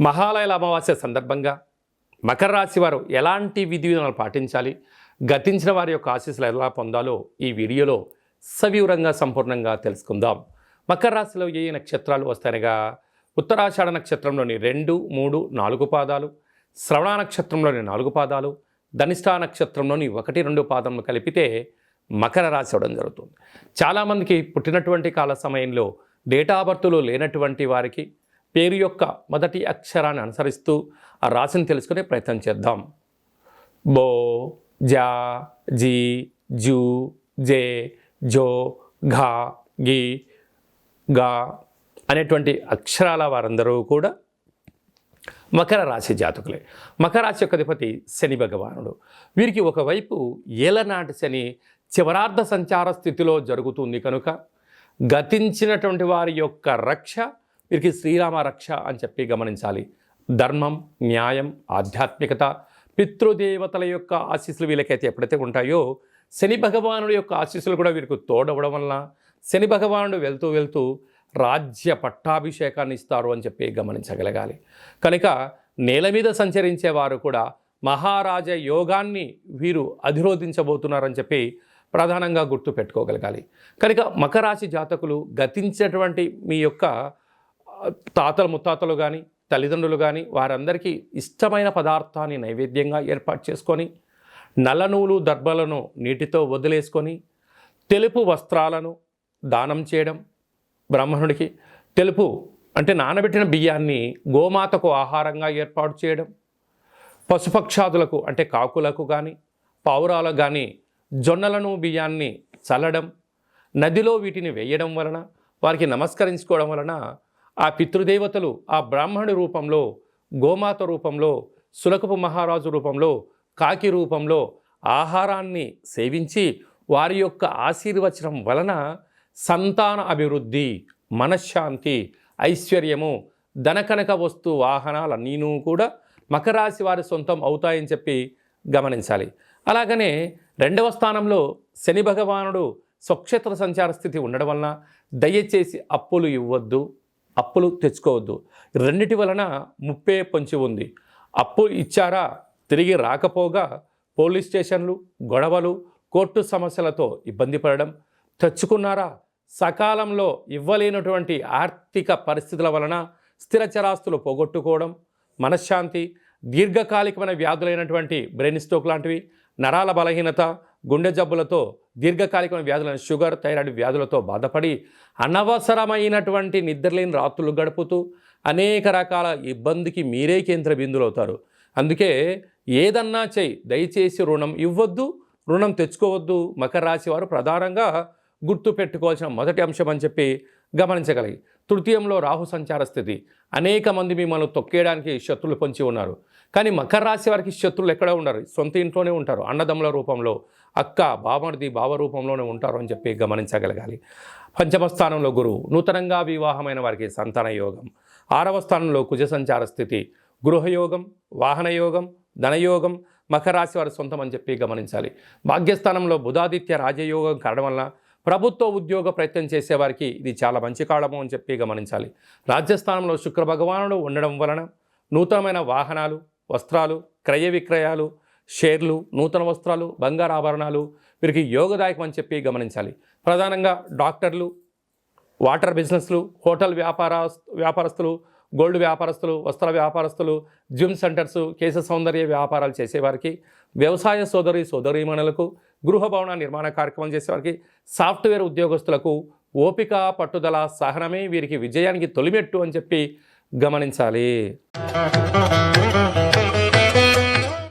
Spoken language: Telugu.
మహాలయల అమావాస్య సందర్భంగా మకర రాశి వారు ఎలాంటి విధి విధానాలు పాటించాలి, గతించిన వారి యొక్క ఆశీస్సులు ఎలా పొందాలో ఈ వీడియోలో సవివరంగా సంపూర్ణంగా తెలుసుకుందాం. మకర రాశిలో ఏ నక్షత్రాలు వస్తాయనగా ఉత్తరాషాఢ నక్షత్రంలోని 2, 3, 4 పాదాలు, శ్రవణ నక్షత్రంలోని 4 పాదాలు, ధనిష్ఠా నక్షత్రంలోని 1, 2 పాదములు కలిపితే మకర రాశి అవడం జరుగుతుంది. చాలామందికి పుట్టినటువంటి కాల సమయంలో డేటా బర్త్లో లేనటువంటి వారికి పేరు యొక్క మొదటి అక్షరాన్ని అనుసరిస్తూ ఆ రాశిని తెలుసుకునే ప్రయత్నం చేద్దాం. బో, జా, జీ, జూ, జే, జో, ఘా, గి, గా అనేటువంటి అక్షరాల వారందరూ కూడా మకర రాశి జాతకులే. మకర రాశి యొక్క అధిపతి శని భగవానుడు. వీరికి ఒకవైపు ఏలనాటి శని చివరార్ధ సంచార స్థితిలో జరుగుతుంది కనుక గతించినటువంటి వారి యొక్క రక్ష వీరికి శ్రీరామ రక్ష అని చెప్పి గమనించాలి. ధర్మం, న్యాయం, ఆధ్యాత్మికత, పితృదేవతల యొక్క ఆశీస్సులు వీళ్ళకైతే ఎప్పుడైతే ఉంటాయో శని భగవానుడి యొక్క ఆశీస్సులు కూడా వీరికి తోడవడం వలన శని భగవానుడు వెళ్తూ వెళ్తూ రాజ్య పట్టాభిషేకాన్ని ఇస్తారు అని చెప్పి గమనించగలగాలి. కనుక నేల మీద సంచరించేవారు కూడా మహారాజ యోగాన్ని వీరు అధిరోధించబోతున్నారని చెప్పి ప్రధానంగా గుర్తు పెట్టుకోగలగాలి. కనుక మకర రాశి జాతకులు గతించినటువంటి మీ యొక్క తాతలు ముత్తాతలు కానీ తల్లిదండ్రులు కానీ వారందరికీ ఇష్టమైన పదార్థాన్ని నైవేద్యంగా ఏర్పాటు చేసుకొని నల్ల నువ్వులు దర్భలను నీటితో వదిలేసుకొని తెలుపు వస్త్రాలను దానం చేయడం, బ్రాహ్మణుడికి తెలుపు అంటే నానబెట్టిన బియ్యాన్ని గోమాతకు ఆహారంగా ఏర్పాటు చేయడం, పశుపక్షాదులకు అంటే కాకులకు కానీ పావురాలకు కానీ జొన్నలను బియ్యాన్ని చల్లడం, నదిలో వీటిని వేయడం వలన వారికి నమస్కరించుకోవడం వలన ఆ పితృదేవతలు ఆ బ్రాహ్మణుడి రూపంలో, గోమాత రూపంలో, సులకపు మహారాజు రూపంలో, కాకి రూపంలో ఆహారాన్ని సేవించి వారి యొక్క ఆశీర్వచనం వలన సంతాన అభివృద్ధి, మనశ్శాంతి, ఐశ్వర్యము, ధనకనక వస్తు వాహనాలన్నీనూ కూడా మకర రాశి వారి సొంతం అవుతాయని చెప్పి గమనించాలి. అలాగనే 2వ స్థానంలో శని భగవానుడు స్వక్షేత్ర సంచార స్థితి ఉండడం వలన దయచేసి అప్పులు ఇవ్వద్దు, అప్పులు తెచ్చుకోవద్దు. రెండిటి వలన ముప్పే పొంచి ఉంది. అప్పు ఇచ్చారా తిరిగి రాకపోగా పోలీస్ స్టేషన్లు, గొడవలు, కోర్టు సమస్యలతో ఇబ్బంది పడడం, తెచ్చుకున్నారా సకాలంలో ఇవ్వలేనటువంటి ఆర్థిక పరిస్థితుల వలన స్థిరచరాస్తులు పోగొట్టుకోవడం, మనశ్శాంతి, దీర్ఘకాలికమైన వ్యాధులైనటువంటి బ్రెయిన్ స్ట్రోక్ లాంటివి, నరాల బలహీనత, గుండె జబ్బులతో దీర్ఘకాలికమైన వ్యాధులైన షుగర్, థైరాయిడ్ వ్యాధులతో బాధపడి అనవసరమైనటువంటి నిద్రలేని రాత్రులు గడుపుతూ అనేక రకాల ఇబ్బందికి మీరే కేంద్ర బిందులు అవుతారు. అందుకే ఏదన్నా చెయ్యి, దయచేసి రుణం ఇవ్వద్దు, రుణం తెచ్చుకోవద్దు. మకర రాశి వారు ప్రధానంగా గుర్తు పెట్టుకోవాల్సిన మొదటి అంశం అని చెప్పి గమనించగలిగి. తృతీయంలో రాహు సంచార స్థితి. అనేక మంది మిమ్మల్ని తొక్కేయడానికి శత్రులు పొంచి ఉన్నారు. కానీ మకర రాశి వారికి శత్రులు ఎక్కడ ఉండరు, సొంత ఇంట్లోనే ఉంటారు. అన్నదమ్ముల రూపంలో, అక్క, బామర్ది, బావ రూపంలోనే ఉంటారు అని చెప్పి గమనించగలగాలి. 5వ స్థానంలో గురువు. నూతనంగా వివాహమైన వారికి సంతాన యోగం. 6వ స్థానంలో కుజ సంచార స్థితి. గృహయోగం, వాహనయోగం, ధనయోగం మకర రాశి వారి సొంతం అని చెప్పి గమనించాలి. భాగ్యస్థానంలో బుధాదిత్య రాజయోగం కావడం వల్ల ప్రభుత్వ ఉద్యోగ ప్రయత్నం చేసేవారికి ఇది చాలా మంచి కాలము అని చెప్పి గమనించాలి. రాజ్యస్థానంలో శుక్ర భగవానుడు ఉండడం వలన నూతనమైన వాహనాలు, వస్త్రాలు, క్రయ విక్రయాలు, షేర్లు, నూతన వస్త్రాలు, బంగారు ఆభరణాలు వీరికి యోగదాయకం అని చెప్పి గమనించాలి. ప్రధానంగా డాక్టర్లు, వాటర్ బిజినెస్లు, హోటల్ వ్యాపారస్తులు, గోల్డ్ వ్యాపారస్తులు, వస్త్ర వ్యాపారస్తులు, జిమ్ సెంటర్సు, కేశ సౌందర్య వ్యాపారాలు చేసేవారికి, వ్యవసాయ సోదరీమణులకు, గృహ భవన నిర్మాణ కార్యక్రమం చేసేవారికి, సాఫ్ట్వేర్ ఉద్యోగస్తులకు ఓపిక, పట్టుదల, సహనమే వీరికి విజయానికి తొలిమెట్టు అని చెప్పి గమనించాలి.